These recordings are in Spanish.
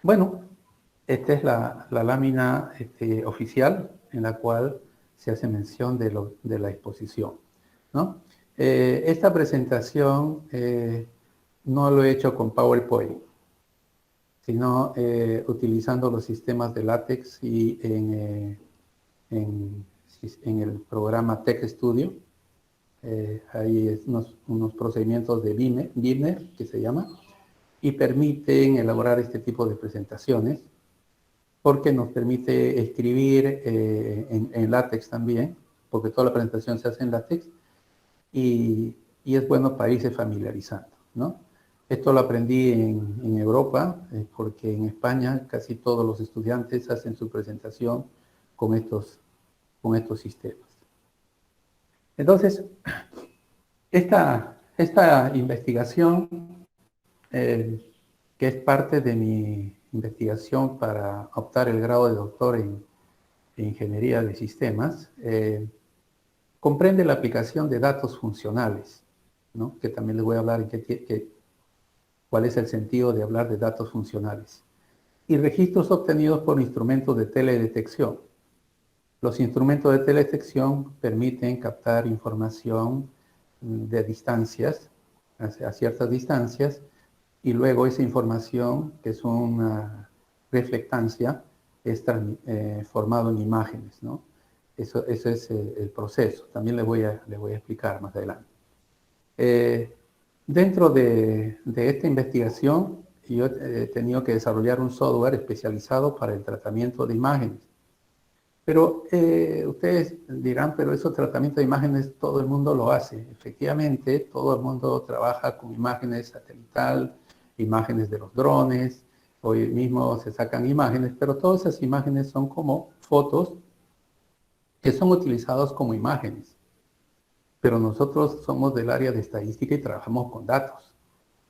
Bueno, esta es la lámina oficial en la cual se hace mención de la exposición, ¿no? Esta presentación no lo he hecho con PowerPoint, sino utilizando los sistemas de LaTeX y en el programa TechStudio. Hay unos procedimientos de Beamer, que se llama, y permiten elaborar este tipo de presentaciones, porque nos permite escribir en LaTeX también, porque toda la presentación se hace en LaTeX, y es bueno para irse familiarizando, ¿no? Esto lo aprendí en Europa, porque en España casi todos los estudiantes hacen su presentación con estos sistemas. Entonces, esta investigación, que es parte de mi investigación para optar el grado de doctor en Ingeniería de Sistemas, comprende la aplicación de datos funcionales, ¿no? Que también les voy a hablar cuál es el sentido de hablar de datos funcionales. Y registros obtenidos por instrumentos de teledetección. Los instrumentos de teledetección permiten captar información de distancias, a ciertas distancias, y luego esa información, que es una reflectancia, es formado en imágenes, ¿no? Eso es el proceso. También le voy a explicar más adelante. Dentro de esta investigación, yo he tenido que desarrollar un software especializado para el tratamiento de imágenes. Pero ustedes dirán, pero ese tratamiento de imágenes todo el mundo lo hace. Efectivamente, todo el mundo trabaja con imágenes satelital, imágenes de los drones, hoy mismo se sacan imágenes, pero todas esas imágenes son como fotos que son utilizadas como imágenes. Pero nosotros somos del área de estadística y trabajamos con datos.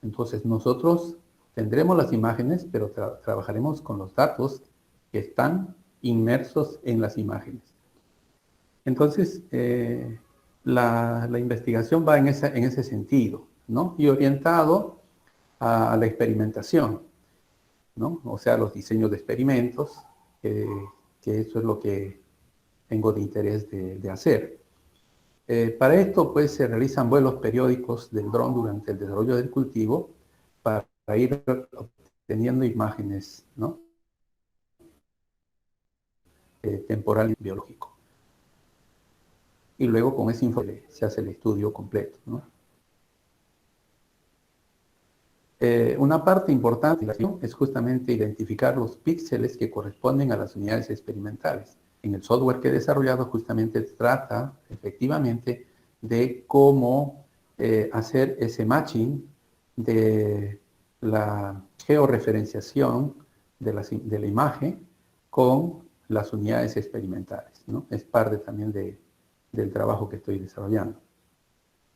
Entonces nosotros tendremos las imágenes, pero trabajaremos con los datos que están inmersos en las imágenes. Entonces, la investigación va en ese sentido, ¿no? Y orientado a la experimentación, ¿no? O sea, los diseños de experimentos, que eso es lo que tengo de interés de hacer. Para esto, pues, se realizan vuelos periódicos del dron durante el desarrollo del cultivo para ir obteniendo imágenes, ¿no? Temporal y biológico. Y luego con ese informe se hace el estudio completo, ¿no? Una parte importante es justamente identificar los píxeles que corresponden a las unidades experimentales. En el software que he desarrollado justamente trata efectivamente de cómo hacer ese matching de la georreferenciación de la imagen con las unidades experimentales, ¿no? Es parte también del trabajo que estoy desarrollando.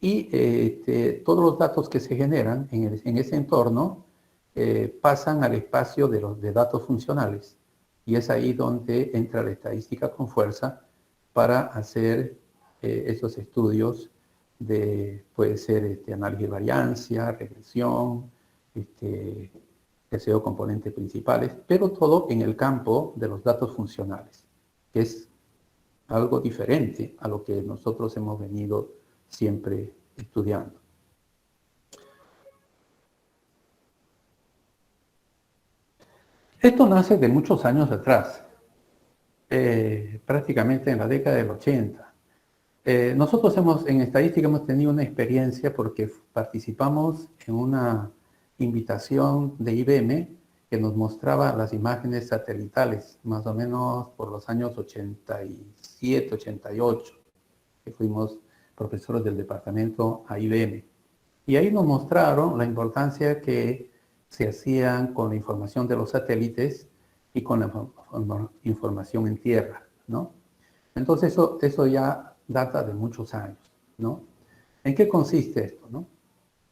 Y todos los datos que se generan en ese entorno pasan al espacio de datos funcionales. Y es ahí donde entra la estadística con fuerza para hacer esos estudios puede ser análisis de variancia, regresión, deseo componentes principales, pero todo en el campo de los datos funcionales, que es algo diferente a lo que nosotros hemos venido siempre estudiando. Esto nace de muchos años atrás, prácticamente en la década del 80. Nosotros en estadística hemos tenido una experiencia porque participamos en una invitación de IBM que nos mostraba las imágenes satelitales, más o menos por los años 87, 88, que fuimos profesores del departamento a IBM. Y ahí nos mostraron la importancia que se hacían con la información de los satélites y con la información en tierra, ¿no? Entonces eso ya data de muchos años, ¿no? ¿En qué consiste esto, no?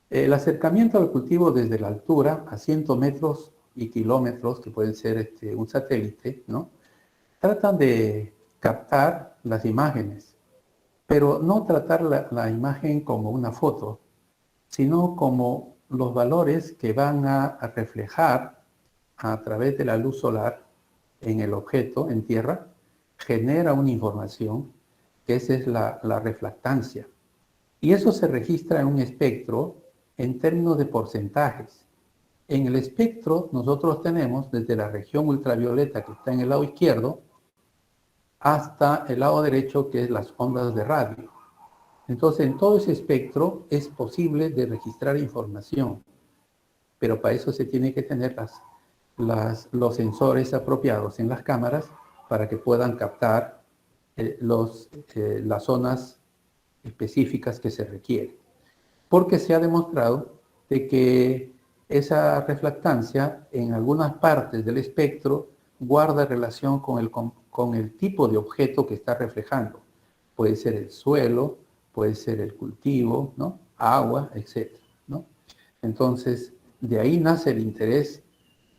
El acercamiento al cultivo desde la altura a 100 metros y kilómetros, que pueden ser un satélite, ¿no? Tratan de captar las imágenes, pero no tratar la imagen como una foto, sino como los valores que van a reflejar a través de la luz solar en el objeto, en tierra, genera una información que esa es la refractancia. Y eso se registra en un espectro en términos de porcentajes. En el espectro nosotros tenemos desde la región ultravioleta que está en el lado izquierdo hasta el lado derecho que es las ondas de radio. Entonces en todo ese espectro es posible de registrar información, pero para eso se tiene que tener los sensores apropiados en las cámaras para que puedan captar las zonas específicas que se requieren. Porque se ha demostrado de que esa refractancia en algunas partes del espectro guarda relación con el tipo de objeto que está reflejando. Puede ser el suelo, puede ser el cultivo, ¿no? Agua, etc., ¿no? Entonces, de ahí nace el interés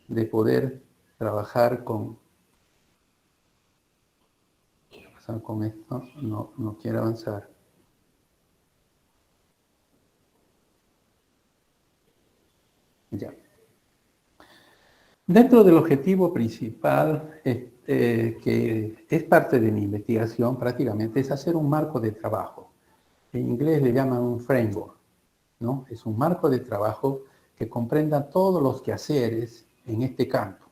de poder trabajar con... ¿Qué va a pasar con esto? No quiere avanzar. Ya. Dentro del objetivo principal, que es parte de mi investigación prácticamente, es hacer un marco de trabajo. En inglés le llaman un framework, ¿no? Es un marco de trabajo que comprenda todos los quehaceres en este campo,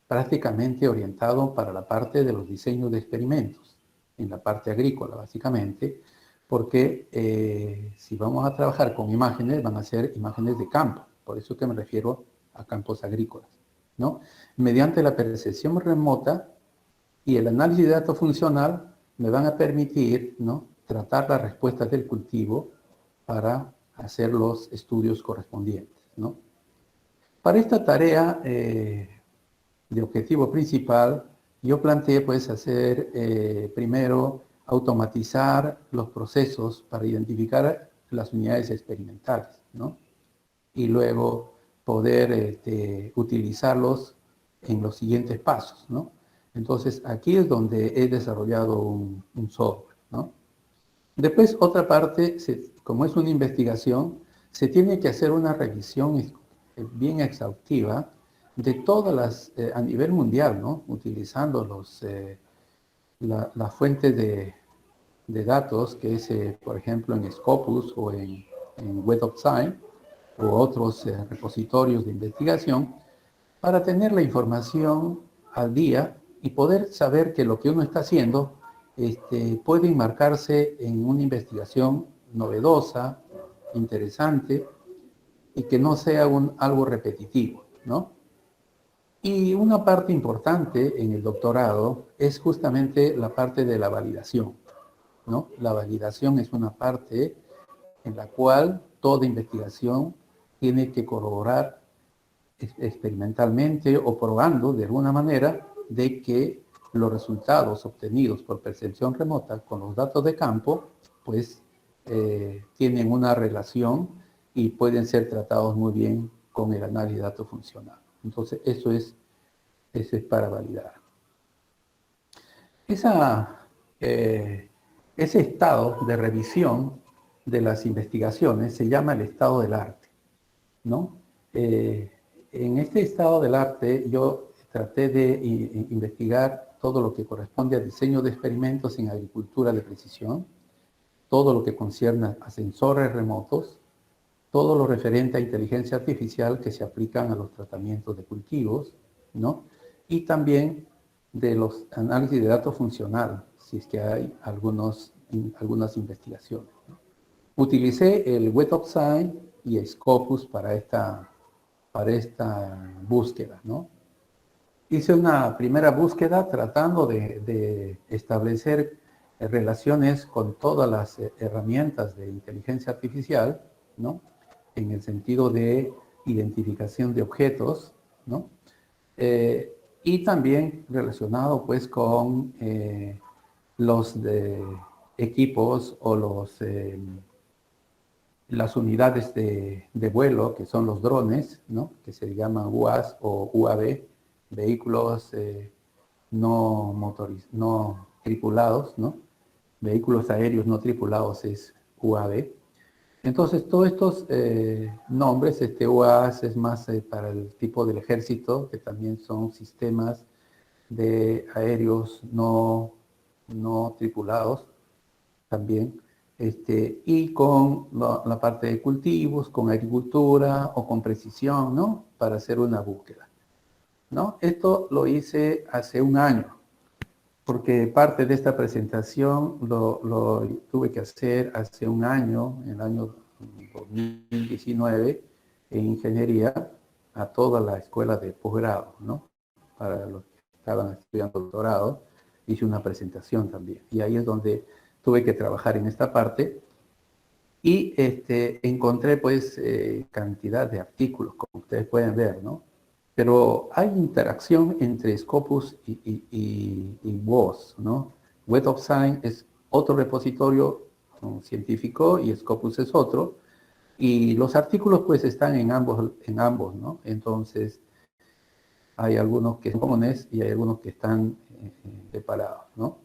prácticamente orientado para la parte de los diseños de experimentos, en la parte agrícola básicamente, porque si vamos a trabajar con imágenes, van a ser imágenes de campo, por eso que me refiero a campos agrícolas, ¿no? Mediante la percepción remota y el análisis de datos funcional me van a permitir, ¿no?, tratar las respuestas del cultivo para hacer los estudios correspondientes, ¿no? Para esta tarea de objetivo principal, yo planteé pues hacer primero automatizar los procesos para identificar las unidades experimentales, ¿no? Y luego poder utilizarlos en los siguientes pasos, ¿no? Entonces, aquí es donde he desarrollado un software, ¿no? Después, otra parte, como es una investigación, se tiene que hacer una revisión bien exhaustiva de todas a nivel mundial, ¿no? Utilizando las fuentes de datos, que es, por ejemplo, en Scopus o en Web of Science, u otros repositorios de investigación, para tener la información al día y poder saber que lo que uno está haciendo puede enmarcarse en una investigación novedosa, interesante, y que no sea algo repetitivo, ¿no? Y una parte importante en el doctorado es justamente la parte de la validación, ¿no? La validación es una parte en la cual toda investigación tiene que corroborar experimentalmente o probando de alguna manera de que los resultados obtenidos por percepción remota con los datos de campo, pues tienen una relación y pueden ser tratados muy bien con el análisis de datos funcional. Entonces, eso es para validar. Ese estado de revisión de las investigaciones se llama el estado del arte, ¿no? En este estado del arte yo traté de investigar todo lo que corresponde a diseño de experimentos en agricultura de precisión, todo lo que concierne a sensores remotos, todo lo referente a inteligencia artificial que se aplican a los tratamientos de cultivos, ¿no? Y también de los análisis de datos funcional, si es que hay algunas investigaciones, ¿no? Utilicé el Web of Science y Scopus para esta búsqueda, ¿no? Hice una primera búsqueda tratando de establecer relaciones con todas las herramientas de inteligencia artificial, ¿no? En el sentido de identificación de objetos, ¿no? Y también relacionado pues con los equipos o las unidades de vuelo, que son los drones, ¿no? Que se llaman UAS o UAV, vehículos no tripulados, ¿no? Vehículos aéreos no tripulados es UAV. Entonces, todos estos nombres, UAS es más para el tipo del ejército, que también son sistemas de aéreos no tripulados también, y con la parte de cultivos, con agricultura o con precisión, ¿no? Para hacer una búsqueda, ¿no? Esto lo hice hace un año, porque parte de esta presentación lo tuve que hacer hace un año, en el año 2019, en ingeniería, a toda la escuela de posgrado, ¿no? Para los que estaban estudiando doctorado, hice una presentación también. Y ahí es donde tuve que trabajar en esta parte y encontré pues cantidad de artículos, como ustedes pueden ver, ¿no? Pero hay interacción entre Scopus y WOS, ¿no? Web of Science es otro repositorio científico y Scopus es otro, y los artículos pues están en ambos, ¿no? Entonces, hay algunos que son comunes y hay algunos que están separados, ¿no?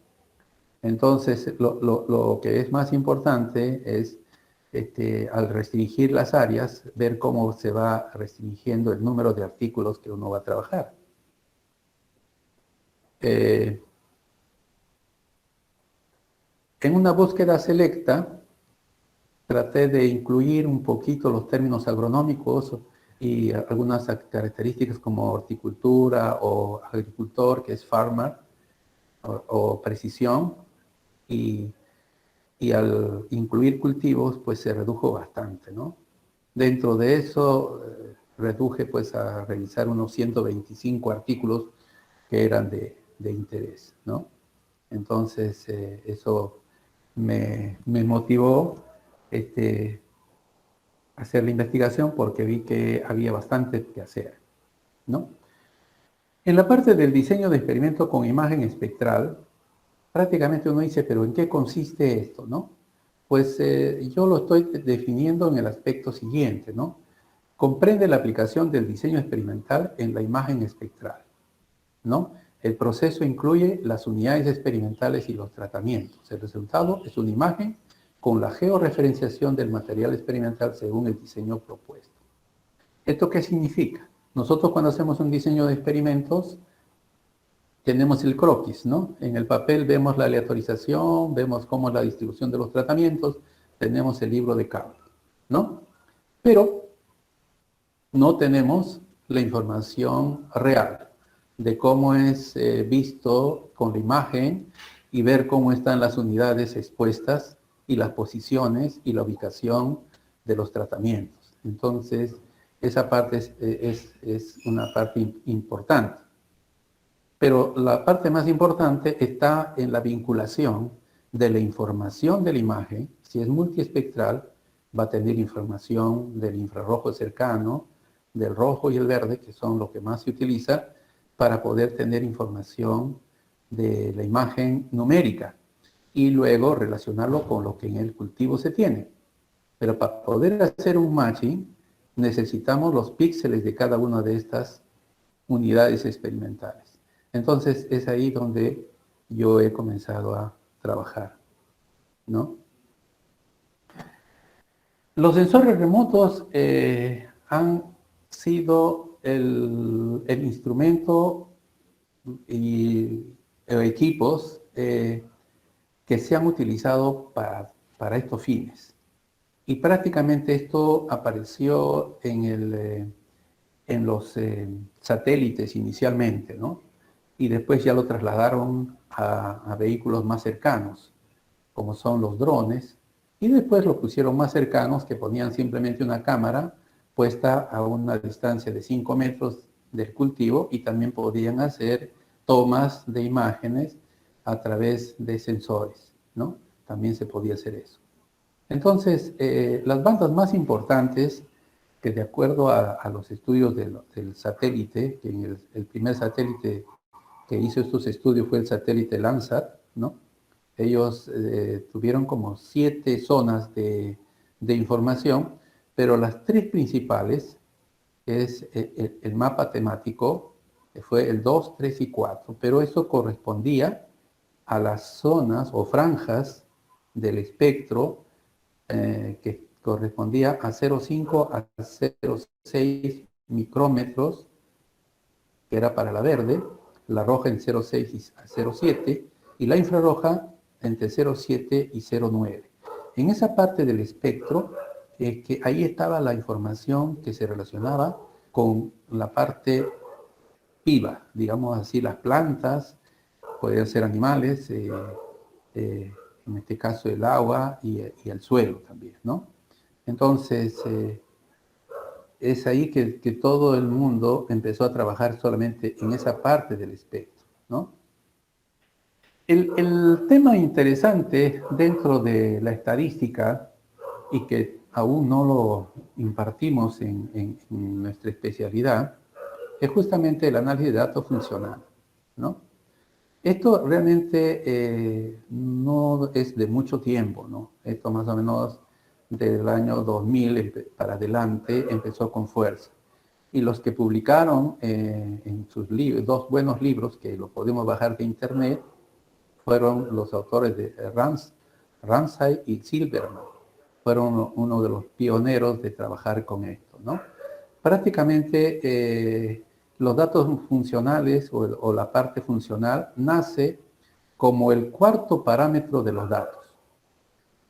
Entonces, lo que es más importante es, al restringir las áreas, ver cómo se va restringiendo el número de artículos que uno va a trabajar. En una búsqueda selecta, traté de incluir un poquito los términos agronómicos y algunas características como horticultura o agricultor, que es farmer, o precisión, y al incluir cultivos, pues se redujo bastante, ¿no? Dentro de eso, reduje pues a revisar unos 125 artículos que eran de interés, ¿no? Entonces, eso me motivó a hacer la investigación porque vi que había bastante que hacer, ¿no? En la parte del diseño de experimento con imagen espectral, prácticamente uno dice, pero ¿en qué consiste esto, no? Pues yo lo estoy definiendo en el aspecto siguiente, ¿no? Comprende la aplicación del diseño experimental en la imagen espectral, ¿no? El proceso incluye las unidades experimentales y los tratamientos. El resultado es una imagen con la georreferenciación del material experimental según el diseño propuesto. ¿Esto qué significa? Nosotros cuando hacemos un diseño de experimentos, tenemos el croquis, ¿no? En el papel vemos la aleatorización, vemos cómo es la distribución de los tratamientos, tenemos el libro de cálculo, ¿no? Pero no tenemos la información real de cómo es visto con la imagen y ver cómo están las unidades expuestas y las posiciones y la ubicación de los tratamientos. Entonces, esa parte es una parte importante. Pero la parte más importante está en la vinculación de la información de la imagen. Si es multiespectral, va a tener información del infrarrojo cercano, del rojo y el verde, que son los que más se utiliza, para poder tener información de la imagen numérica y luego relacionarlo con lo que en el cultivo se tiene. Pero para poder hacer un matching, necesitamos los píxeles de cada una de estas unidades experimentales. Entonces es ahí donde yo he comenzado a trabajar, ¿no? Los sensores remotos han sido el instrumento y equipos que se han utilizado para estos fines. Y prácticamente esto apareció en los satélites inicialmente, ¿no? Y después ya lo trasladaron a vehículos más cercanos, como son los drones, y después lo pusieron más cercanos, que ponían simplemente una cámara puesta a una distancia de 5 metros del cultivo y también podían hacer tomas de imágenes a través de sensores, ¿no? También se podía hacer eso. Entonces, las bandas más importantes, que de acuerdo a los estudios del satélite, que en el primer satélite que hizo estos estudios fue el satélite Landsat, ¿no? Ellos tuvieron como 7 zonas de información, pero las 3 principales, que es el mapa temático, que fue el 2, 3 y 4, pero eso correspondía a las zonas o franjas del espectro que correspondía a 0,5 a 0,6 micrómetros, que era para la verde, la roja en 0,6 a 0,7 y la infrarroja entre 0,7 y 0,9. En esa parte del espectro, que ahí estaba la información que se relacionaba con la parte viva, digamos así, las plantas, podrían ser animales, en este caso el agua y el suelo también, ¿no? Entonces, es ahí que todo el mundo empezó a trabajar solamente en esa parte del espectro, ¿no? El tema interesante dentro de la estadística y que aún no lo impartimos en nuestra especialidad es justamente el análisis de datos funcional, ¿no? Esto realmente no es de mucho tiempo, ¿no? Esto más o menos del año 2000 para adelante empezó con fuerza. Y los que publicaron en sus libros, dos buenos libros que los podemos bajar de internet, fueron los autores de Ramsay y Silverman. Fueron uno de los pioneros de trabajar con esto, ¿no? Prácticamente los datos funcionales o la parte funcional nace como el cuarto parámetro de los datos.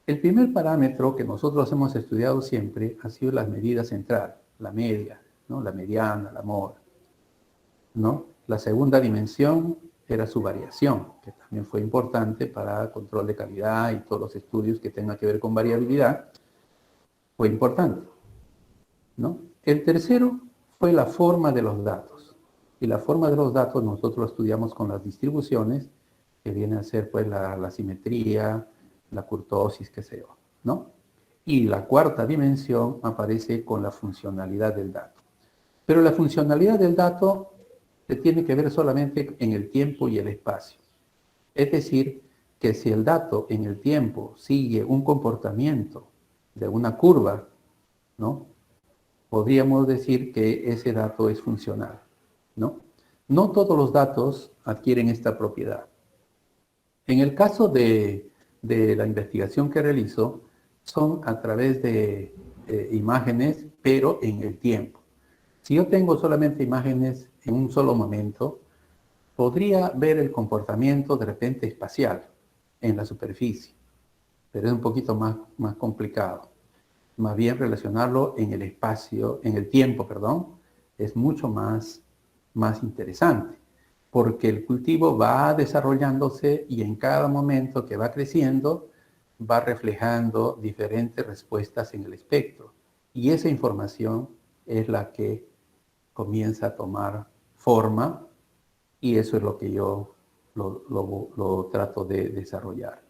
El primer parámetro que nosotros hemos estudiado siempre ha sido las medidas centrales, la media, ¿no? La mediana, la mora, ¿no? La segunda dimensión era su variación, que también fue importante para control de calidad y todos los estudios que tengan que ver con variabilidad, fue importante, ¿no? El tercero fue la forma de los datos. Y la forma de los datos nosotros lo estudiamos con las distribuciones, que viene a ser pues la simetría, la kurtosis, qué sé yo, ¿no? Y la cuarta dimensión aparece con la funcionalidad del dato. Pero la funcionalidad del dato se tiene que ver solamente en el tiempo y el espacio. Es decir, que si el dato en el tiempo sigue un comportamiento de una curva, ¿no? Podríamos decir que ese dato es funcional, ¿no? No todos los datos adquieren esta propiedad. En el caso de la investigación que realizo, son a través de imágenes, pero en el tiempo. Si yo tengo solamente imágenes en un solo momento, podría ver el comportamiento de repente espacial en la superficie, pero es un poquito más complicado. Más bien relacionarlo en el espacio, en el tiempo, perdón, es mucho más interesante, porque el cultivo va desarrollándose y en cada momento que va creciendo, va reflejando diferentes respuestas en el espectro. Y esa información es la que comienza a tomar forma y eso es lo que yo lo trato de desarrollar.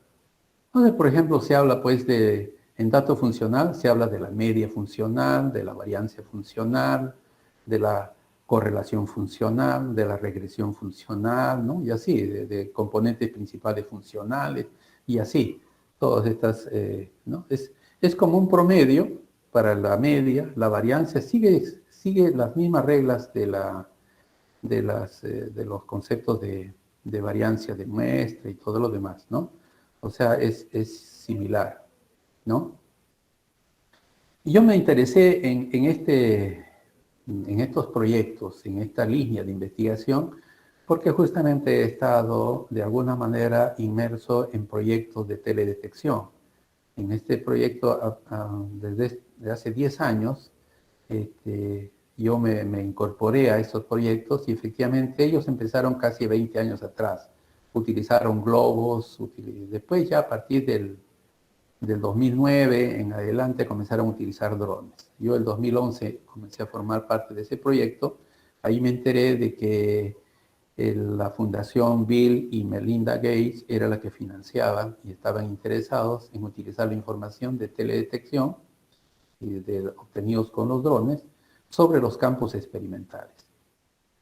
Entonces, por ejemplo, se habla pues en dato funcional, se habla de la media funcional, de la variancia funcional, de la correlación funcional, de la regresión funcional, ¿no? Y así, de componentes principales funcionales, y así, todas estas, ¿no? Es como un promedio para la media, la variancia sigue las mismas reglas de los conceptos de variancia de muestra y todo lo demás, ¿no? O sea, es similar, ¿no? Y yo me interesé en estos proyectos, en esta línea de investigación, porque justamente he estado de alguna manera inmerso en proyectos de teledetección. En este proyecto, desde hace 10 años, yo me incorporé a esos proyectos y efectivamente ellos empezaron casi 20 años atrás. Utilizaron globos, después ya a partir del 2009 en adelante comenzaron a utilizar drones. Yo el 2011 comencé a formar parte de ese proyecto. Ahí me enteré de que la Fundación Bill y Melinda Gates era la que financiaban y estaban interesados en utilizar la información de teledetección obtenidos con los drones sobre los campos experimentales.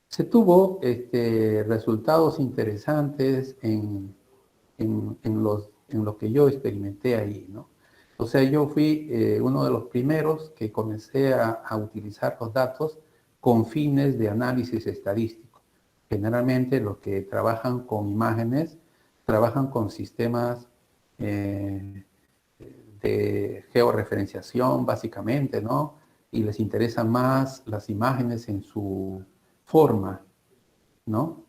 Se tuvo resultados interesantes en lo que yo experimenté ahí, ¿no? O sea, yo fui uno de los primeros que comencé a utilizar los datos con fines de análisis estadístico. Generalmente los que trabajan con imágenes trabajan con sistemas georreferenciación, básicamente, ¿no? Y les interesan más las imágenes en su forma, ¿no?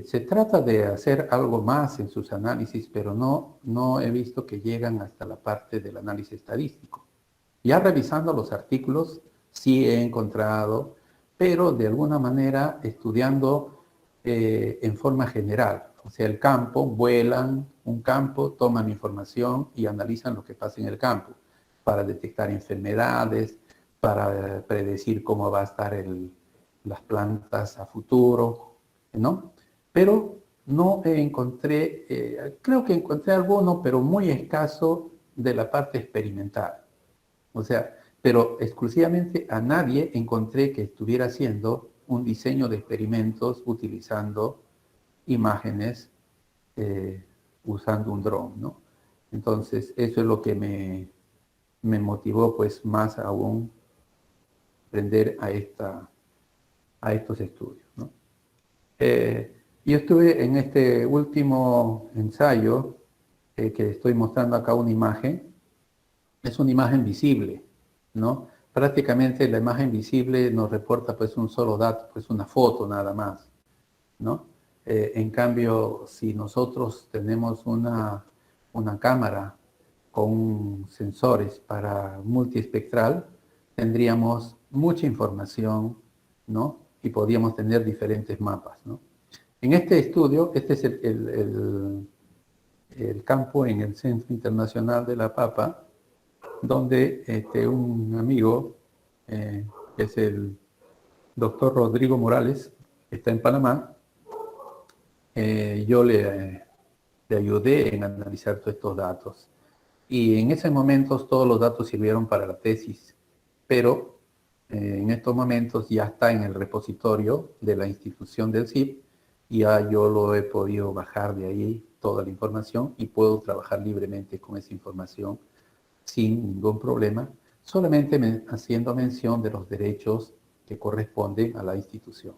Se trata de hacer algo más en sus análisis, pero no he visto que llegan hasta la parte del análisis estadístico. Ya revisando los artículos, sí he encontrado, pero de alguna manera estudiando en forma general. O sea, el campo, vuelan un campo, toman información y analizan lo que pasa en el campo para detectar enfermedades, para predecir cómo va a estar las plantas a futuro, ¿no? Pero no encontré, creo que encontré alguno, pero muy escaso de la parte experimental. O sea, pero exclusivamente a nadie encontré que estuviera haciendo un diseño de experimentos utilizando imágenes, usando un dron, ¿no? Entonces, eso es lo que me motivó pues más aún aprender a estos estudios, ¿no? Yo estuve en este último ensayo que estoy mostrando acá una imagen. Es una imagen visible, ¿no? Prácticamente la imagen visible nos reporta pues un solo dato, pues una foto nada más, ¿no? En cambio, si nosotros tenemos una cámara con sensores para multiespectral, tendríamos mucha información, ¿no? Y podríamos tener diferentes mapas, ¿no? En este estudio, este es el campo en el Centro Internacional de la Papa, donde un amigo, que es el doctor Rodrigo Morales, que está en Panamá, yo le ayudé en analizar todos estos datos. Y en ese momento todos los datos sirvieron para la tesis, pero en estos momentos ya está en el repositorio de la institución del CIP y ya yo lo he podido bajar de ahí toda la información y puedo trabajar libremente con esa información sin ningún problema, solamente haciendo mención de los derechos que corresponden a la institución,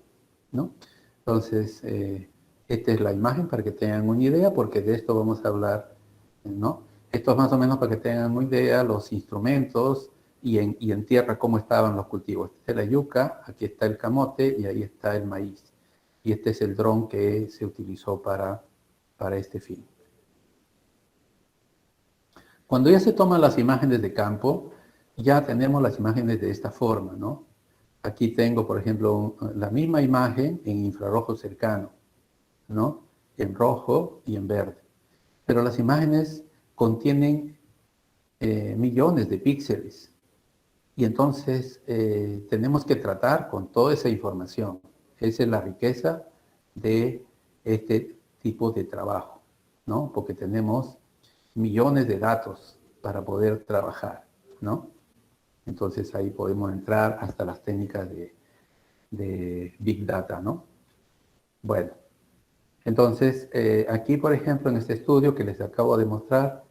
¿no? Entonces, esta es la imagen para que tengan una idea, porque de esto vamos a hablar, ¿no? Esto es más o menos para que tengan una idea, los instrumentos y en tierra cómo estaban los cultivos. Esta es la yuca, aquí está el camote y ahí está el maíz. Y este es el dron que se utilizó para este fin. Cuando ya se toman las imágenes de campo, ya tenemos las imágenes de esta forma, ¿no? Aquí tengo, por ejemplo, la misma imagen en infrarrojo cercano, ¿no? En rojo y en verde. Pero las imágenes contienen millones de píxeles. Y entonces tenemos que tratar con toda esa información. Esa es la riqueza de este tipo de trabajo, ¿no? Porque tenemos millones de datos para poder trabajar, ¿no? Entonces ahí podemos entrar hasta las técnicas de Big Data, ¿no? Bueno, entonces aquí, por ejemplo, en este estudio que les acabo de mostrar,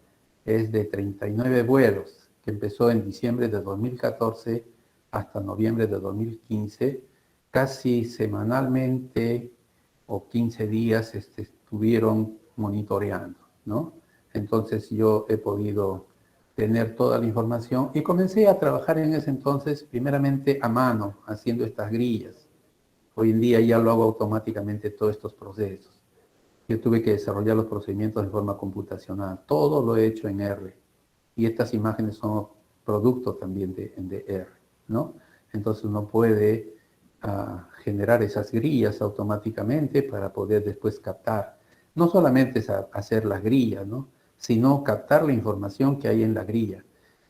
es de 39 vuelos, que empezó en diciembre de 2014 hasta noviembre de 2015, casi semanalmente o 15 días estuvieron monitoreando, ¿no? Entonces yo he podido tener toda la información y comencé a trabajar en ese entonces primeramente a mano, haciendo estas grillas. Hoy en día ya lo hago automáticamente todos estos procesos. Yo tuve que desarrollar los procedimientos de forma computacional. Todo lo he hecho en R. Y estas imágenes son producto también de R, ¿no? Entonces uno puede generar esas grillas automáticamente para poder después captar. No solamente es hacer las grillas, ¿no? Sino captar la información que hay en la grilla.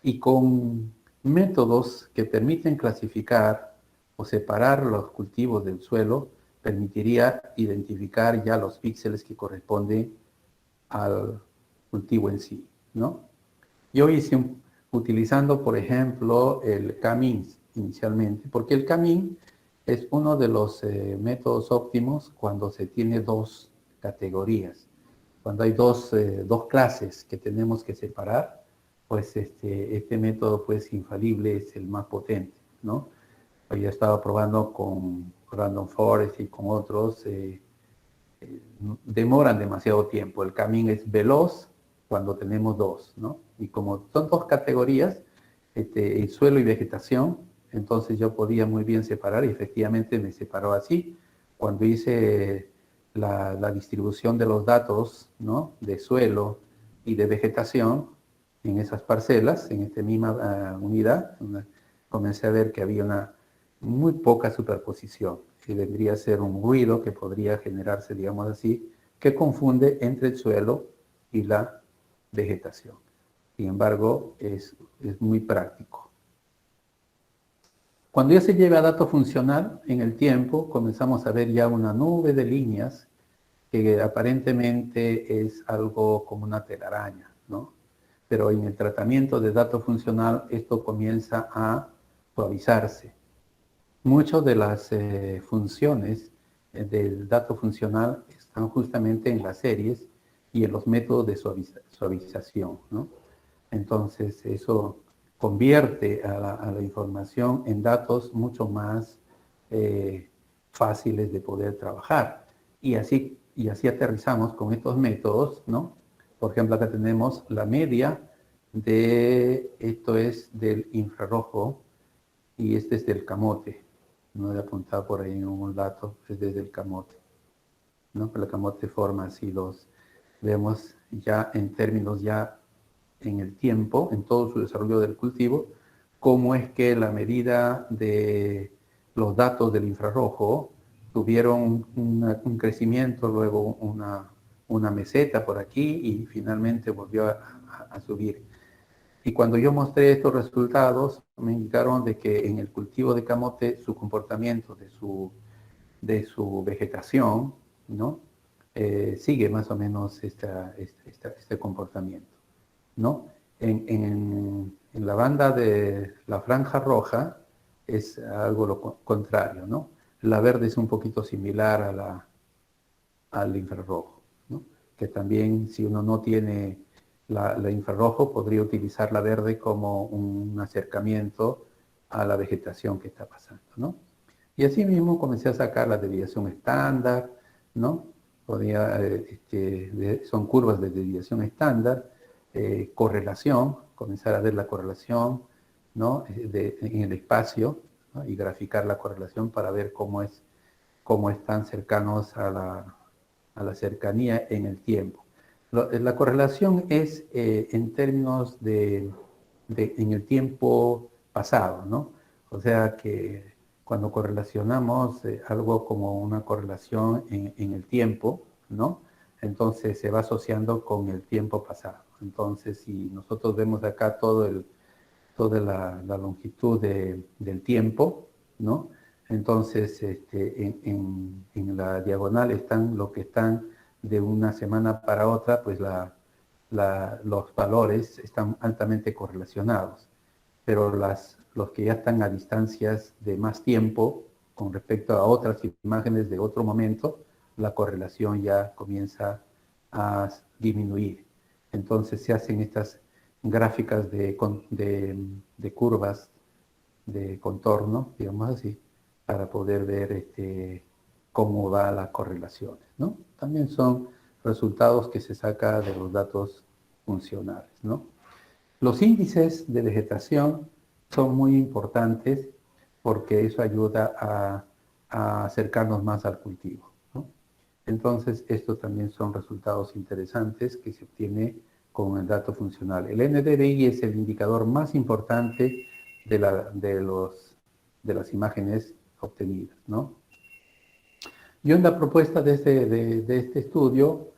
Y con métodos que permiten clasificar o separar los cultivos del suelo, permitiría identificar ya los píxeles que corresponden al cultivo en sí, ¿no? Yo hice utilizando, por ejemplo, el CAMIN inicialmente, porque el CAMIN es uno de los métodos óptimos cuando se tiene dos categorías. Cuando hay dos clases que tenemos que separar, pues este método pues infalible es el más potente, ¿no? Yo estaba probando con Random Forest y con otros, demoran demasiado tiempo. El camino es veloz, cuando tenemos dos, ¿no? Y como son dos categorías, el suelo y vegetación, entonces yo podía muy bien separar y efectivamente me separó así. Cuando hice la distribución de los datos, ¿no? De suelo y de vegetación en esas parcelas, en esta misma unidad, comencé a ver que había una muy poca superposición, que vendría a ser un ruido que podría generarse, digamos así, que confunde entre el suelo y la vegetación. Sin embargo, es muy práctico. Cuando ya se lleva a dato funcional, en el tiempo comenzamos a ver ya una nube de líneas que aparentemente es algo como una telaraña, ¿no? Pero en el tratamiento de dato funcional esto comienza a suavizarse. Muchas de las funciones del dato funcional están justamente en las series y en los métodos de suavización, ¿no? Entonces, eso convierte a la información en datos mucho más fáciles de poder trabajar. Y así aterrizamos con estos métodos, ¿no? Por ejemplo, acá tenemos la media de, esto es del infrarrojo y este es del camote. No he apuntado por ahí en un dato, es desde el camote, ¿no? Pero el camote forma así vemos ya en términos ya en el tiempo, en todo su desarrollo del cultivo, cómo es que la medida de los datos del infrarrojo tuvieron un crecimiento, luego una meseta por aquí y finalmente volvió a subir. Y cuando yo mostré estos resultados, me indicaron de que en el cultivo de camote su comportamiento de su vegetación, ¿no? Sigue más o menos este comportamiento, ¿no? En la banda de la franja roja es algo lo contrario, ¿no? La verde es un poquito similar al infrarrojo, ¿no? Que también si uno no tiene la infrarrojo podría utilizar la verde como un acercamiento a la vegetación que está pasando, ¿no? Y así mismo comencé a sacar la desviación estándar, ¿no? Son curvas de desviación estándar, correlación, comenzar a ver la correlación, ¿no? En el espacio, ¿no? Y graficar la correlación para ver cómo están cercanos a la cercanía en el tiempo. La correlación es en términos en el tiempo pasado, ¿no? O sea que cuando correlacionamos algo como una correlación en el tiempo, ¿no? Entonces se va asociando con el tiempo pasado. Entonces, si nosotros vemos acá toda la longitud del tiempo, ¿no? Entonces, en la diagonal están los que están de una semana para otra, pues los valores están altamente correlacionados, pero los que ya están a distancias de más tiempo, con respecto a otras imágenes de otro momento, la correlación ya comienza a disminuir. Entonces se hacen estas gráficas de curvas de contorno, digamos así, para poder ver cómo va las correlaciones, ¿no? También son resultados que se saca de los datos funcionales, ¿no? Los índices de vegetación son muy importantes porque eso ayuda a acercarnos más al cultivo, ¿no? Entonces, estos también son resultados interesantes que se obtiene con el dato funcional. El NDVI es el indicador más importante de las imágenes obtenidas, ¿no? Yo en la propuesta de este estudio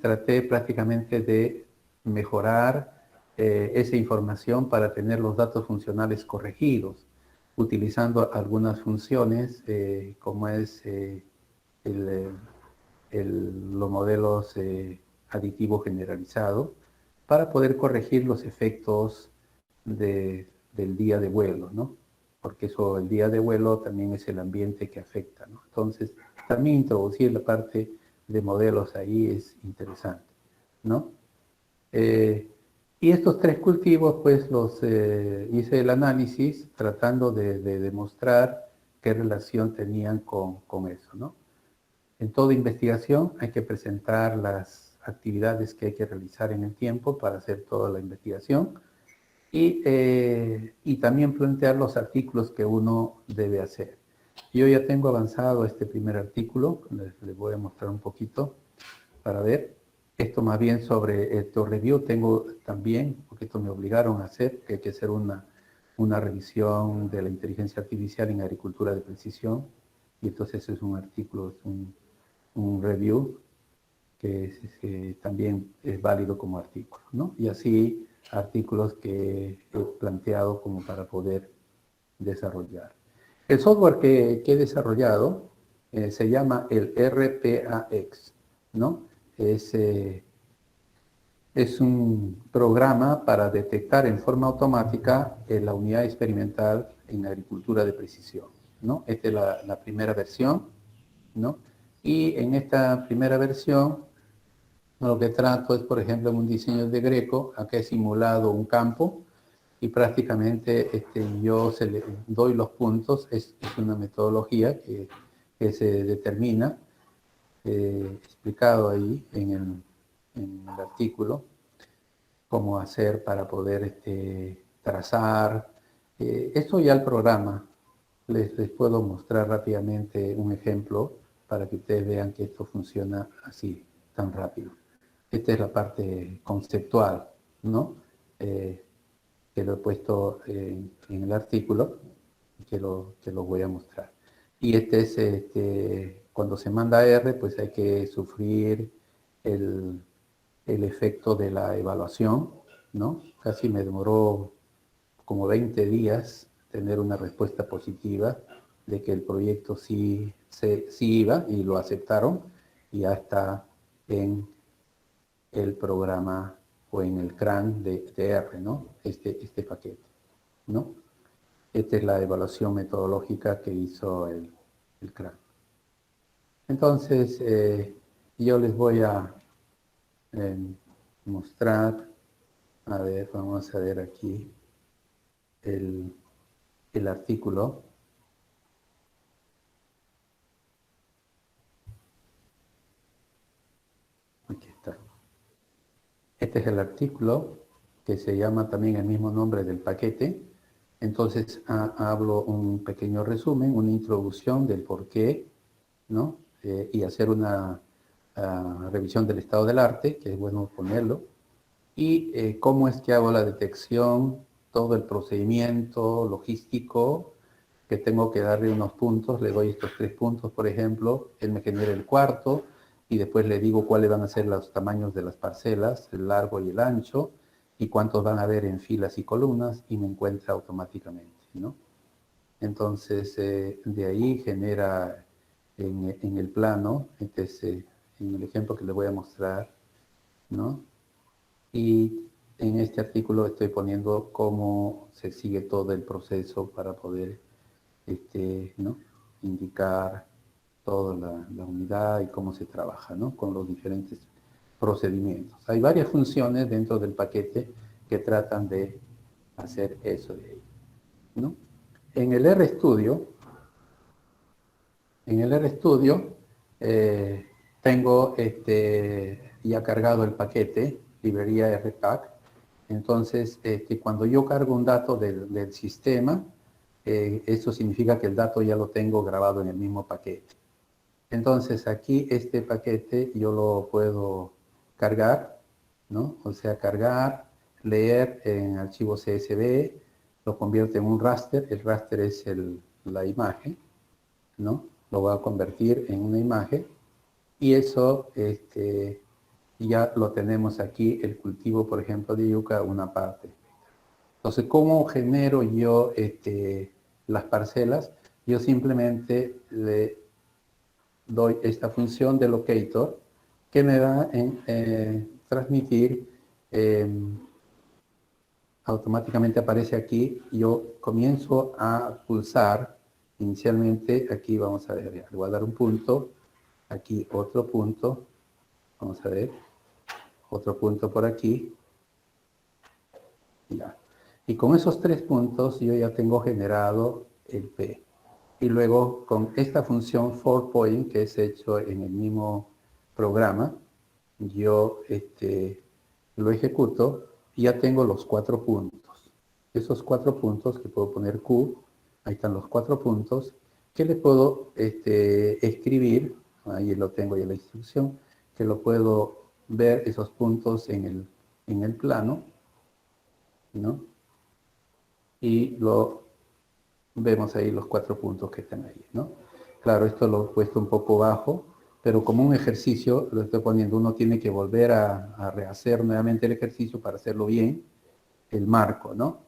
traté prácticamente de mejorar esa información para tener los datos funcionales corregidos, utilizando algunas funciones como es el, los modelos aditivo generalizado para poder corregir los efectos del día de vuelo, ¿no? Porque eso, el día de vuelo también es el ambiente que afecta, ¿no? Entonces, también introducir la parte de modelos ahí es interesante, ¿no? Y estos tres cultivos, pues los hice el análisis tratando de demostrar qué relación tenían con eso, ¿no? En toda investigación hay que presentar actividades que hay que realizar en el tiempo para hacer toda la investigación y también plantear los artículos que uno debe hacer. Yo ya tengo avanzado este primer artículo, les voy a mostrar un poquito para ver. Esto más bien sobre esto review tengo también, porque esto me obligaron a hacer, que hay que hacer una revisión de la inteligencia artificial en agricultura de precisión. Y entonces es un artículo, es un review que también es válido como artículo, ¿no? Y así artículos que he planteado como para poder desarrollar. El software que he desarrollado se llama el RPAX, ¿no? Es un programa para detectar en forma automática la unidad experimental en agricultura de precisión, ¿no? Esta es la primera versión, ¿no? Y en esta primera versión lo que trato es, por ejemplo, en un diseño de Greco, acá he simulado un campo y prácticamente yo le doy los puntos, es una metodología que se determina, explicado ahí en el artículo, cómo hacer para poder trazar. Esto ya el programa, les puedo mostrar rápidamente un ejemplo para que ustedes vean que esto funciona así, tan rápido. Esta es la parte conceptual, ¿no? Que lo he puesto en el artículo, que lo voy a mostrar. Y cuando se manda R, pues hay que sufrir el efecto de la evaluación, ¿no? Casi me demoró como 20 días tener una respuesta positiva de que el proyecto sí iba y lo aceptaron y ya está en el programa o en el CRAN de R, ¿no? Este paquete, ¿no? Esta es la evaluación metodológica que hizo el CRAN. Entonces, yo les voy a mostrar, a ver, vamos a ver aquí el artículo. Aquí está. Este es el artículo que se llama también el mismo nombre del paquete. Entonces hablo un pequeño resumen, una introducción del por qué, ¿no? Y hacer una revisión del estado del arte, que es bueno ponerlo, y cómo es que hago la detección, todo el procedimiento logístico, que tengo que darle unos puntos, le doy estos 3 puntos, por ejemplo, él me genera el cuarto, y después le digo cuáles van a ser los tamaños de las parcelas, el largo y el ancho, y cuántos van a haber en filas y columnas, y me encuentra automáticamente, ¿no? Entonces, de ahí genera en el plano, en el ejemplo que les voy a mostrar, ¿no? Y en este artículo estoy poniendo cómo se sigue todo el proceso para poder ¿no? indicar toda la unidad y cómo se trabaja, ¿no? Con los diferentes procedimientos. Hay varias funciones dentro del paquete que tratan de hacer eso de ahí, ¿no? En el RStudio, tengo ya cargado el paquete, librería RPack. Entonces, cuando yo cargo un dato del sistema, eso significa que el dato ya lo tengo grabado en el mismo paquete. Entonces, aquí este paquete yo lo puedo cargar, ¿no? O sea, cargar, leer en archivo CSV, lo convierte en un raster. El raster es la imagen, ¿no? Lo voy a convertir en una imagen y eso ya lo tenemos aquí, el cultivo, por ejemplo, de yuca, una parte. Entonces, ¿cómo genero yo las parcelas? Yo simplemente le doy esta función de locator que me va a transmitir, automáticamente aparece aquí, yo comienzo a pulsar inicialmente, aquí vamos a ver, le voy a dar un punto, aquí otro punto, vamos a ver, otro punto por aquí, ya. Y con esos 3 puntos yo ya tengo generado el P. Y luego con esta función forPoint que es hecho en el mismo programa, yo lo ejecuto y ya tengo los 4 puntos. Esos 4 puntos que puedo poner Q, ahí están los 4 puntos, que le puedo escribir, ahí lo tengo ya la instrucción, que lo puedo ver esos puntos en el plano, ¿no? Y lo vemos ahí los 4 puntos que están ahí, ¿no? Claro, esto lo he puesto un poco bajo, pero como un ejercicio lo estoy poniendo, uno tiene que volver a rehacer nuevamente el ejercicio para hacerlo bien, el marco, ¿no?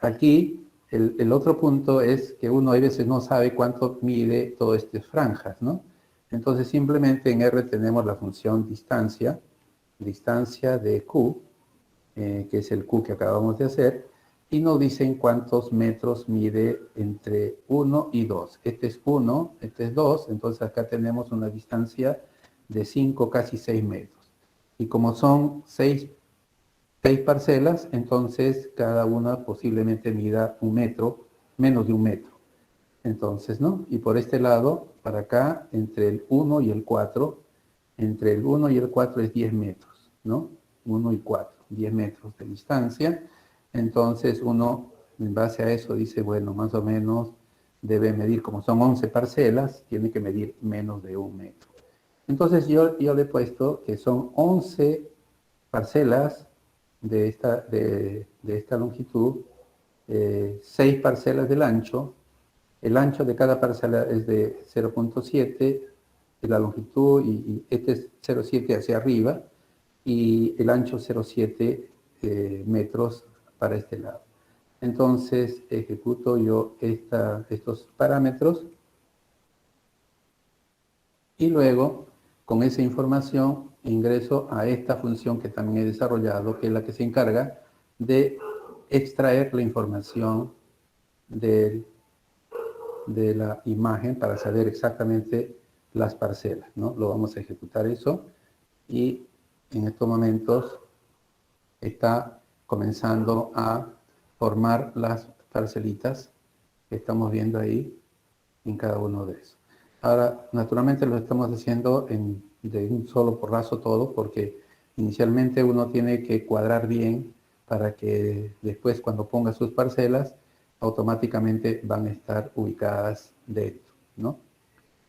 Aquí, el otro punto es que uno a veces no sabe cuánto mide todas estas franjas, ¿no? Entonces simplemente en R tenemos la función distancia de Q, que es el Q que acabamos de hacer, y nos dicen cuántos metros mide entre 1 y 2. Este es 1, este es 2, entonces acá tenemos una distancia de 5, casi 6 metros. Y como son 6 parcelas, entonces cada una posiblemente mida 1 metro, menos de 1 metro. Entonces, ¿no? Y por este lado, para acá, entre el 1 y el 4, entre el 1 y el 4 es 10 metros, ¿no? 1 y 4, 10 metros de distancia. Entonces uno, en base a eso, dice, bueno, más o menos debe medir, como son 11 parcelas, tiene que medir menos de 1 metro. Entonces yo le he puesto que son 11 parcelas de esta longitud, 6 parcelas del ancho. El ancho de cada parcela es de 0.7, la longitud, y este es 0.7 hacia arriba, y el ancho 0.7 metros para este lado. Entonces ejecuto yo estos parámetros y luego con esa información ingreso a esta función que también he desarrollado, que es la que se encarga de extraer la información de la imagen para saber exactamente las parcelas, ¿no? Lo vamos a ejecutar eso y en estos momentos está comenzando a formar las parcelitas que estamos viendo ahí en cada uno de esos. Ahora, naturalmente lo estamos haciendo de un solo porrazo todo, porque inicialmente uno tiene que cuadrar bien para que después cuando ponga sus parcelas, automáticamente van a estar ubicadas dentro, ¿no?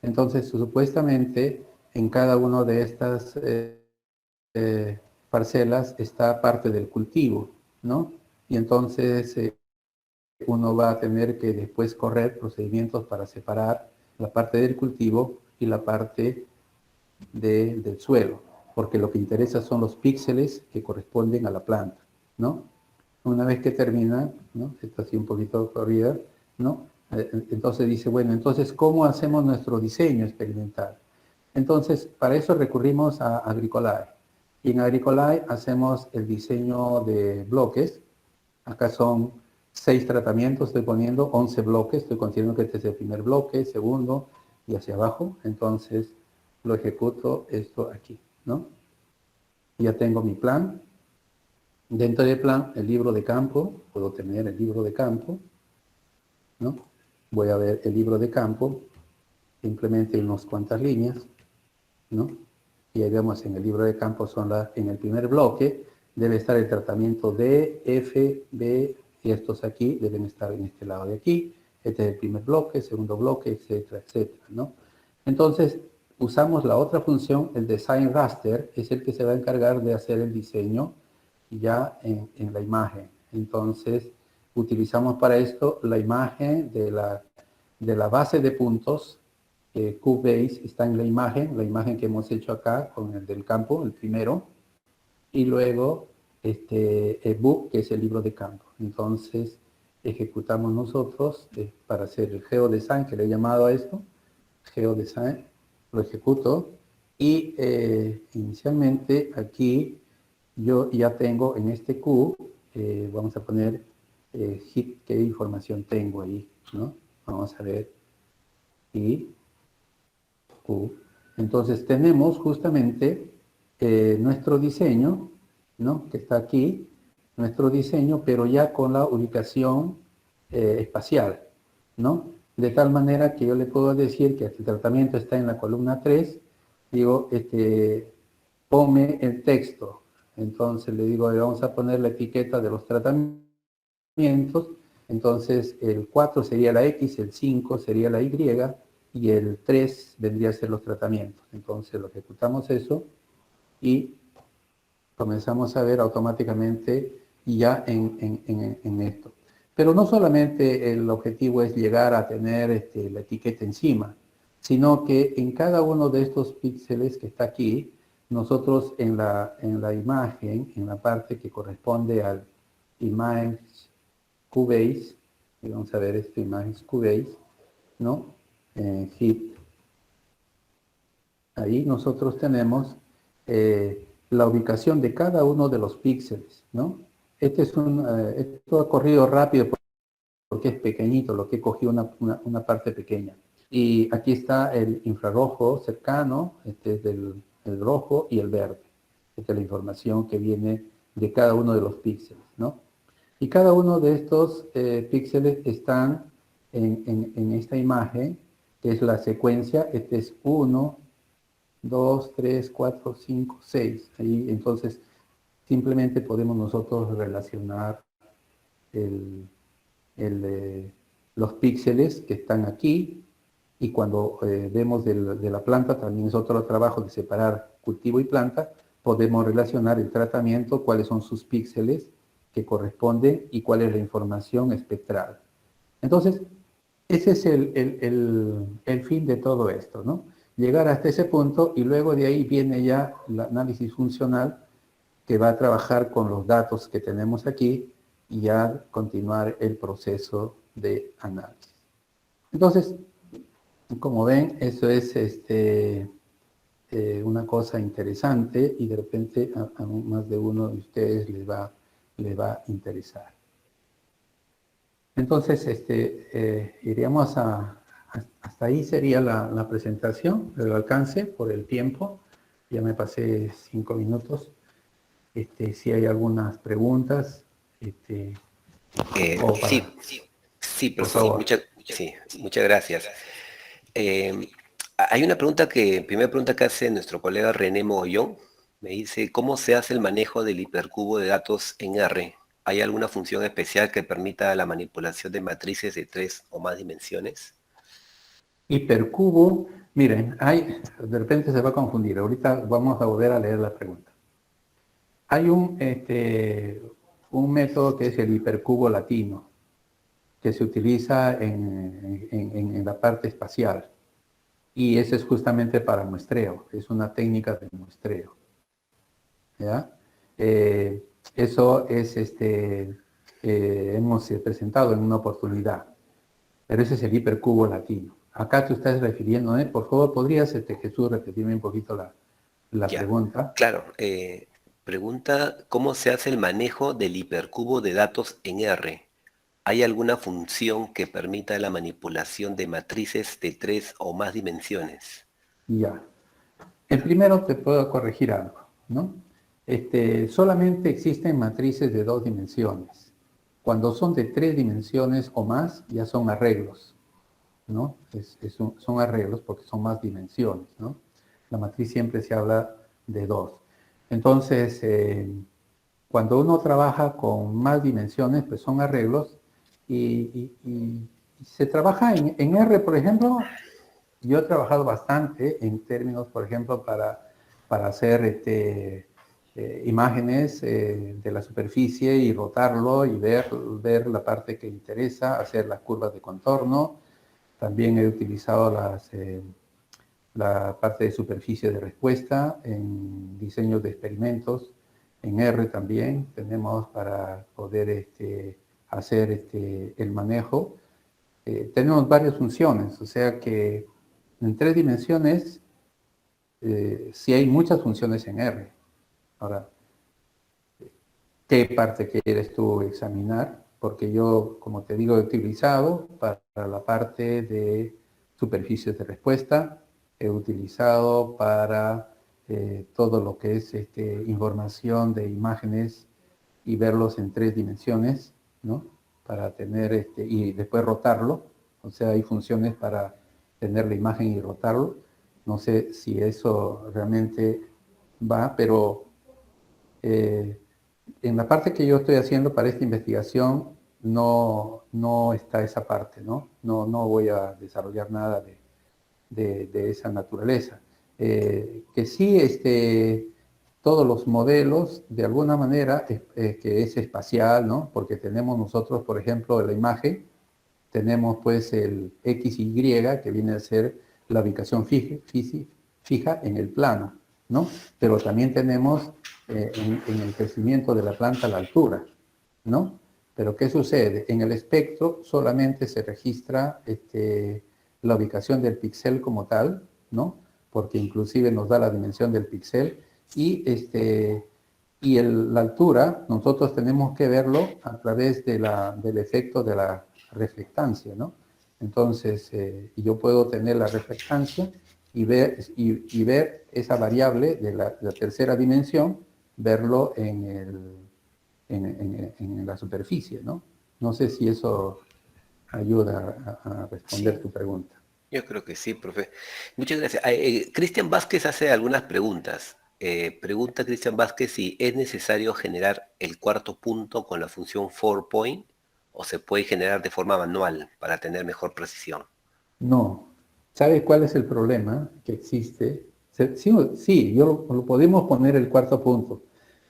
Entonces, supuestamente, en cada una de estas parcelas está parte del cultivo, ¿no? Y entonces uno va a tener que después correr procedimientos para separar la parte del cultivo y la parte del suelo, porque lo que interesa son los píxeles que corresponden a la planta, ¿no? Una vez que termina, ¿no? Está así un poquito corrida, ¿no? Entonces dice, bueno, entonces, ¿cómo hacemos nuestro diseño experimental? Entonces, para eso recurrimos a Agricolae. Y en Agricolae hacemos el diseño de bloques. Acá son 6 tratamientos, estoy poniendo 11 bloques, estoy considerando que este es el primer bloque, segundo y hacia abajo. Entonces, lo ejecuto esto aquí, ¿no? Ya tengo mi plan. Dentro del plan, el libro de campo, puedo tener el libro de campo, ¿no? Voy a ver el libro de campo, simplemente unas cuantas líneas, ¿no? Y ahí vemos en el libro de campo, en el primer bloque, debe estar el tratamiento D, F, B, y estos aquí deben estar en este lado de aquí. Este es el primer bloque, segundo bloque, etcétera, etcétera, ¿no? Entonces, usamos la otra función, el Design Raster, es el que se va a encargar de hacer el diseño ya en la imagen. Entonces, utilizamos para esto la imagen de la base de puntos. QBase está en la imagen que hemos hecho acá con el del campo, el primero, y luego el book, que es el libro de campo. Entonces, ejecutamos nosotros para hacer el geodesign, que le he llamado a esto, geodesign, lo ejecuto, y inicialmente aquí yo ya tengo en este Q, vamos a poner qué información tengo ahí, ¿no? Vamos a ver, y Q. Entonces tenemos justamente nuestro diseño, ¿no? Que está aquí, nuestro diseño, pero ya con la ubicación espacial, ¿no? De tal manera que yo le puedo decir que el tratamiento está en la columna 3, digo, ponme el texto. Entonces le digo, vamos a poner la etiqueta de los tratamientos. Entonces el 4 sería la X, el 5 sería la Y y el 3 vendría a ser los tratamientos. Entonces lo ejecutamos eso y comenzamos a ver automáticamente ya en esto. Pero no solamente el objetivo es llegar a tener la etiqueta encima, sino que en cada uno de estos píxeles que está aquí, nosotros en la imagen, en la parte que corresponde al Image Cubase, y vamos a ver esta Image Cubase, ¿no? Hit. Ahí nosotros tenemos la ubicación de cada uno de los píxeles, ¿no? Esto ha corrido rápido porque es pequeñito, lo que he cogido una parte pequeña. Y aquí está el infrarrojo cercano, este es el rojo y el verde. Esta es la información que viene de cada uno de los píxeles, ¿no? Y cada uno de estos píxeles están en esta imagen, que es la secuencia. Este es 1, 2, 3, 4, 5, 6. Ahí entonces simplemente podemos nosotros relacionar el, los píxeles que están aquí, y cuando vemos de la planta, también es otro trabajo de separar cultivo y planta, podemos relacionar el tratamiento, cuáles son sus píxeles que corresponden y cuál es la información espectral. Entonces, ese es el fin de todo esto, ¿no? Llegar hasta ese punto y luego de ahí viene ya el análisis funcional que va a trabajar con los datos que tenemos aquí y ya continuar el proceso de análisis. Entonces, como ven, eso es una cosa interesante y de repente a más de uno de ustedes les va a interesar. Entonces, iríamos hasta ahí sería la presentación, el alcance por el tiempo. Ya me pasé 5 minutos. Si hay algunas preguntas, Sí, por profesor, favor. muchas gracias. Eh, Hay una primera pregunta que hace nuestro colega René Mogollón. Me dice, ¿cómo se hace el manejo del hipercubo de datos en R? ¿Hay alguna función especial que permita la manipulación de matrices de 3 o más dimensiones? Hipercubo, miren, de repente se va a confundir. Ahorita vamos a volver a leer la pregunta. Hay un método que es el hipercubo latino, que se utiliza en la parte espacial. Y ese es justamente para muestreo, es una técnica de muestreo. ¿Ya? Eso es, hemos presentado en una oportunidad, pero ese es el hipercubo latino. Acá te estás refiriendo, por favor, ¿podrías, Jesús, repetirme un poquito la Ya, pregunta? claro. Pregunta, ¿cómo se hace el manejo del hipercubo de datos en R? ¿Hay alguna función que permita la manipulación de matrices de 3 o más dimensiones? Ya. El primero te puedo corregir algo, ¿no? Solamente existen matrices de 2 dimensiones. Cuando son de 3 dimensiones o más, ya son arreglos, ¿no? Son arreglos porque son más dimensiones, ¿no? La matriz siempre se habla de 2. Entonces, cuando uno trabaja con más dimensiones, pues son arreglos y se trabaja en R, por ejemplo. Yo he trabajado bastante en términos, por ejemplo, para hacer imágenes de la superficie y rotarlo y ver la parte que interesa, hacer las curvas de contorno. También he utilizado la parte de superficie de respuesta en diseños de experimentos. En R también tenemos para poder hacer el manejo. Tenemos varias funciones, o sea que en 3 dimensiones sí hay muchas funciones en R. Ahora, ¿qué parte quieres tú examinar? Porque yo, como te digo, he utilizado para la parte de superficies de respuesta, he utilizado para todo lo que es información de imágenes y verlos en 3 dimensiones, ¿no? Para tener, y después rotarlo, o sea, hay funciones para tener la imagen y rotarlo. No sé si eso realmente va, pero en la parte que yo estoy haciendo para esta investigación no está esa parte, ¿no? No voy a desarrollar nada de esa naturaleza. Que sí, todos los modelos, de alguna manera, que es espacial, ¿no? Porque tenemos nosotros, por ejemplo, en la imagen, tenemos pues el XY, que viene a ser la ubicación fija en el plano, ¿no? Pero también tenemos en el crecimiento de la planta la altura, ¿no? Pero ¿qué sucede? En el espectro solamente se registra la ubicación del píxel como tal, ¿no? Porque inclusive nos da la dimensión del píxel y, la altura nosotros tenemos que verlo a través del efecto de la reflectancia, ¿no? Entonces, yo puedo tener la reflectancia y ver esa variable de la tercera dimensión, verlo en la superficie, ¿no? No sé si eso ayuda a responder Sí, tu pregunta. yo creo que sí, profe. Muchas gracias. Cristian Vázquez hace algunas preguntas. Pregunta Cristian Vázquez si es necesario generar el cuarto punto con la función 4point o se puede generar de forma manual para tener mejor precisión. No. ¿Sabe cuál es el problema que existe? Sí, sí, lo podemos poner el cuarto punto,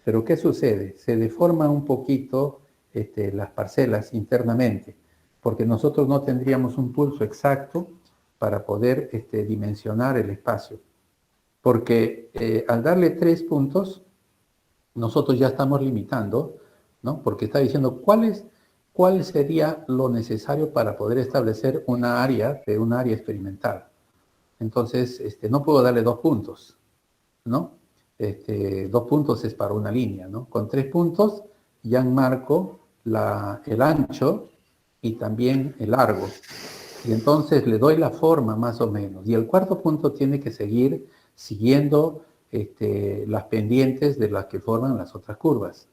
pero ¿qué sucede? Se deforman un poquito las parcelas internamente, porque nosotros no tendríamos un pulso exacto para poder dimensionar el espacio. Porque al darle 3 puntos, nosotros ya estamos limitando, ¿no? Porque está diciendo cuál sería lo necesario para poder establecer una área de un área experimental. Entonces, no puedo darle 2 puntos, ¿no? 2 puntos es para una línea, ¿no? Con 3 puntos ya enmarco el ancho y también el largo. Y entonces le doy la forma más o menos. Y el cuarto punto tiene que seguir siguiendo las pendientes de las que forman las otras curvas.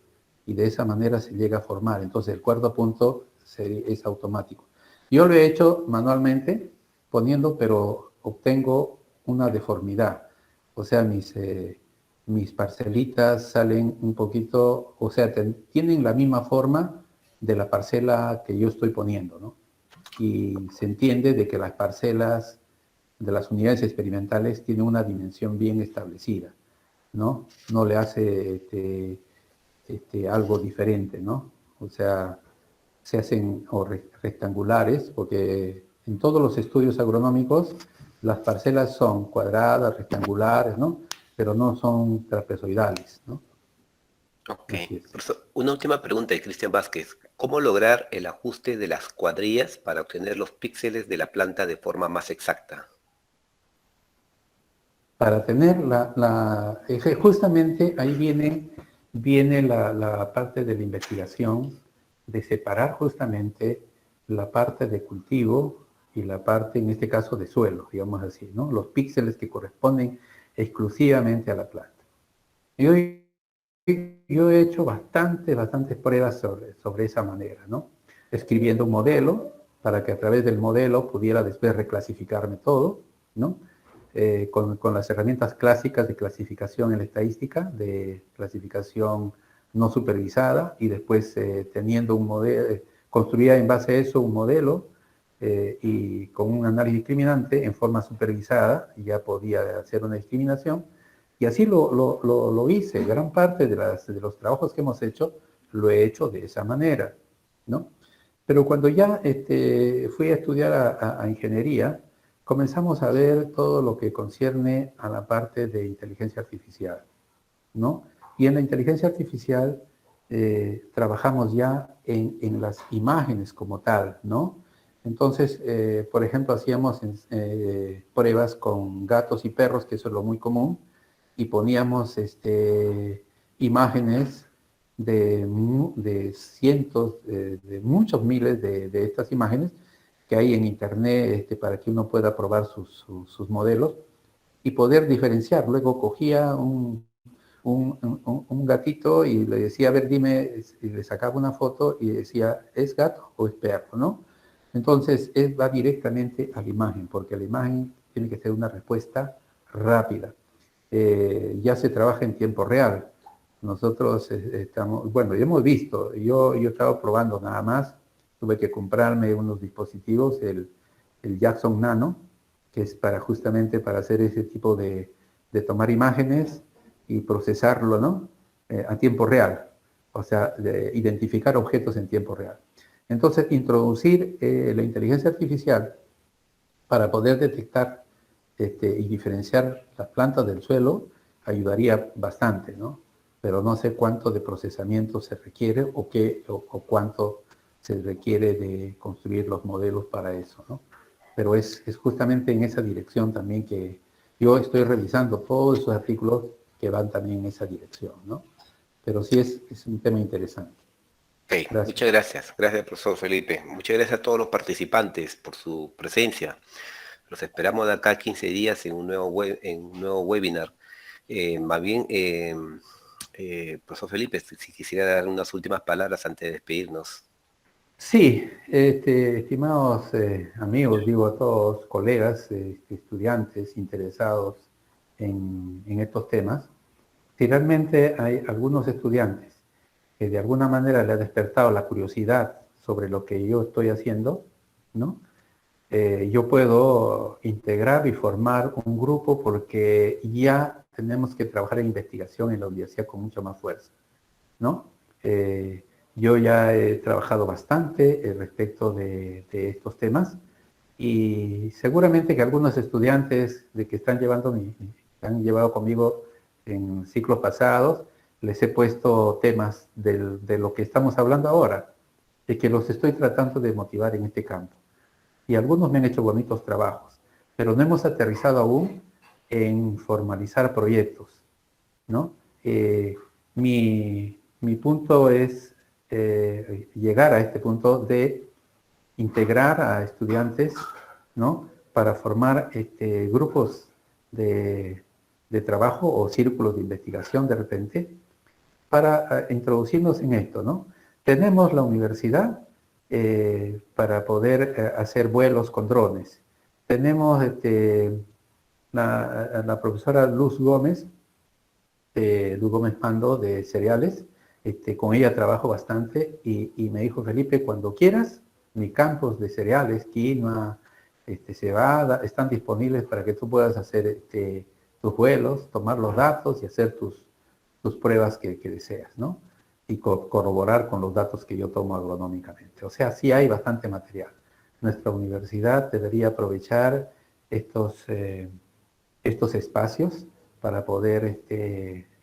Y de esa manera se llega a formar. Entonces el cuarto punto es automático. Yo lo he hecho manualmente poniendo, pero obtengo una deformidad. O sea, mis parcelitas salen un poquito, o sea, tienen la misma forma de la parcela que yo estoy poniendo, ¿no? Y se entiende de que las parcelas de las unidades experimentales tienen una dimensión bien establecida, ¿no? No le hace algo diferente, ¿no? O sea, se hacen rectangulares, porque en todos los estudios agronómicos las parcelas son cuadradas, rectangulares, ¿no? Pero no son trapezoidales, ¿no? Ok. Así es. Profesor, una última pregunta de Cristian Vázquez. ¿Cómo lograr el ajuste de las cuadrillas para obtener los píxeles de la planta de forma más exacta? Para tener justamente ahí viene la parte de la investigación, de separar justamente la parte de cultivo y la parte, en este caso, de suelo, digamos así, ¿no? Los píxeles que corresponden exclusivamente a la planta. Yo, yo he hecho bastantes pruebas sobre esa manera, ¿no? Escribiendo un modelo para que a través del modelo pudiera después reclasificarme todo, ¿no? Con las herramientas clásicas de clasificación en la estadística, de clasificación no supervisada, y después teniendo un modelo, construía en base a eso un modelo y con un análisis discriminante en forma supervisada, y ya podía hacer una discriminación. Y así lo hice. Gran parte de los trabajos que hemos hecho, lo he hecho de esa manera, ¿no? Pero cuando ya fui a estudiar a ingeniería, comenzamos a ver todo lo que concierne a la parte de inteligencia artificial, ¿no? Y en la inteligencia artificial trabajamos ya en las imágenes como tal, ¿no? Entonces, por ejemplo, hacíamos pruebas con gatos y perros, que eso es lo muy común, y poníamos imágenes de cientos, de muchos miles de estas imágenes que hay en internet para que uno pueda probar sus modelos y poder diferenciar. Luego cogía un gatito y le decía, a ver, dime, y le sacaba una foto y decía, ¿es gato o es perro, no? Entonces, va directamente a la imagen, porque la imagen tiene que ser una respuesta rápida. ya se trabaja en tiempo real. Nosotros estamos, bueno, hemos visto, yo he estado probando nada más, tuve que comprarme unos dispositivos, el Jackson Nano, que es para justamente para hacer ese tipo de tomar imágenes y procesarlo, ¿no? A tiempo real, o sea, de identificar objetos en tiempo real. Entonces, introducir la inteligencia artificial para poder detectar y diferenciar las plantas del suelo ayudaría bastante, ¿no? Pero no sé cuánto de procesamiento se requiere o cuánto se requiere de construir los modelos para eso, ¿no? Pero es justamente en esa dirección también que yo estoy revisando todos esos artículos que van también en esa dirección, ¿no? Pero sí es un tema interesante. Ok, Gracias. muchas gracias. Gracias, profesor Felipe. Muchas gracias a todos los participantes por su presencia. Los esperamos de acá a 15 días en un nuevo webinar. Más bien, profesor Felipe, si quisiera dar unas últimas palabras antes de despedirnos. Sí, estimados amigos, digo a todos, colegas, estudiantes interesados en estos temas, si realmente hay algunos estudiantes que de alguna manera le ha despertado la curiosidad sobre lo que yo estoy haciendo, ¿no? Yo puedo integrar y formar un grupo porque ya tenemos que trabajar en investigación en la universidad con mucha más fuerza, ¿no? Yo ya he trabajado bastante respecto de estos temas y seguramente que algunos estudiantes de que están han llevado conmigo en ciclos pasados, les he puesto temas de lo que estamos hablando ahora, de que los estoy tratando de motivar en este campo. Y algunos me han hecho bonitos trabajos, pero no hemos aterrizado aún en formalizar proyectos, ¿no? Mi punto es llegar a este punto de integrar a estudiantes, ¿no? Para formar grupos de, de trabajo o círculos de investigación de repente, para introducirnos en esto, ¿no? Tenemos la universidad para poder hacer vuelos con drones. Tenemos la profesora Luz Gómez Pando de cereales, con ella trabajo bastante y me dijo, Felipe, cuando quieras, mi campus de cereales, quinoa, cebada, están disponibles para que tú puedas hacer tus vuelos, tomar los datos y hacer tus pruebas que deseas, ¿no? Y corroborar con los datos que yo tomo agronómicamente. O sea, sí hay bastante material. Nuestra universidad debería aprovechar estos espacios para poder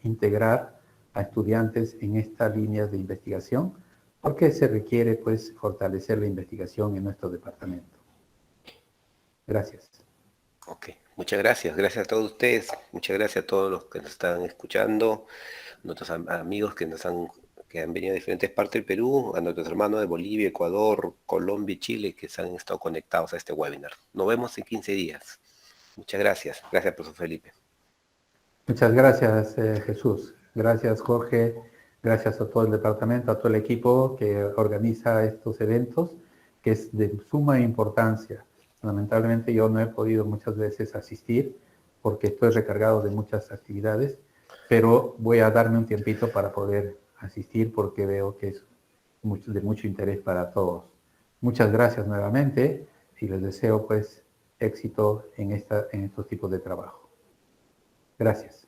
integrar a estudiantes en estas líneas de investigación, porque se requiere pues fortalecer la investigación en nuestro departamento. Gracias. Ok, muchas gracias. Gracias a todos ustedes. Muchas gracias a todos los que nos están escuchando, nuestros amigos que han venido de diferentes partes del Perú, a nuestros hermanos de Bolivia, Ecuador, Colombia y Chile que se han estado conectados a este webinar. Nos vemos en 15 días. Muchas gracias. Gracias, profesor Felipe. Muchas gracias, Jesús. Gracias, Jorge. Gracias a todo el departamento, a todo el equipo que organiza estos eventos, que es de suma importancia. Lamentablemente yo no he podido muchas veces asistir porque estoy recargado de muchas actividades, pero voy a darme un tiempito para poder asistir porque veo que es de mucho interés para todos. Muchas gracias nuevamente y les deseo pues éxito en estos tipos de trabajo. Gracias.